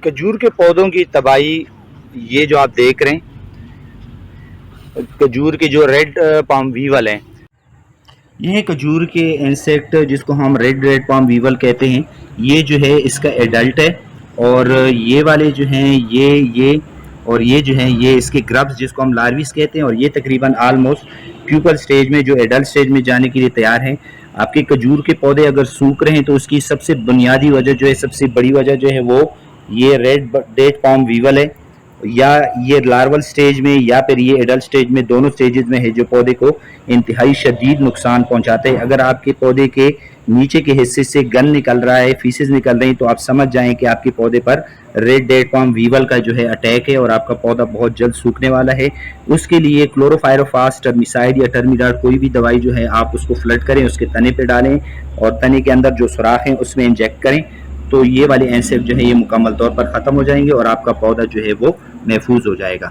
کھجور کے پودوں کی تباہی یہ جو آپ دیکھ رہے ہیں، کھجور کے جو ریڈ پام ویول ہیں، یہ کھجور کے انسیکٹ جس کو ہم ریڈ پام ویول کہتے ہیں، یہ جو ہے اس کا ایڈلٹ ہے، اور یہ والے جو ہیں یہ اور یہ جو ہیں یہ اس کے گربز جس کو ہم لارویز کہتے ہیں، اور یہ تقریباً آلموسٹ پیوپل سٹیج میں جو ایڈلٹ سٹیج میں جانے کے لیے تیار ہیں۔ آپ کے کھجور کے پودے اگر سوکھ رہے ہیں تو اس کی سب سے بنیادی وجہ جو ہے، سب سے بڑی وجہ جو ہے وہ یہ ریڈ پام ویول ہے، یا یہ لارول سٹیج میں یا پھر یہ ایڈلٹ سٹیج میں، دونوں سٹیجز میں ہے جو پودے کو انتہائی شدید نقصان پہنچاتے ہیں۔ اگر آپ کے پودے کے نیچے کے حصے سے گن نکل رہا ہے، فیسز نکل رہی ہیں، تو آپ سمجھ جائیں کہ آپ کے پودے پر ریڈ پام ویول کا جو ہے اٹیک ہے، اور آپ کا پودا بہت جلد سوکھنے والا ہے۔ اس کے لیے کلوروفائروفاس، ٹرمیسائڈ یا ٹرمیڈاٹ کوئی بھی دوائی جو ہے آپ اس کو فلڈ کریں، اس کے تنے پہ ڈالیں، اور تنے کے اندر جو سوراخ ہیں اس میں انجیکٹ کریں، تو یہ والے انسیکٹ جو ہے یہ مکمل طور پر ختم ہو جائیں گے، اور آپ کا پودا جو ہے وہ محفوظ ہو جائے گا۔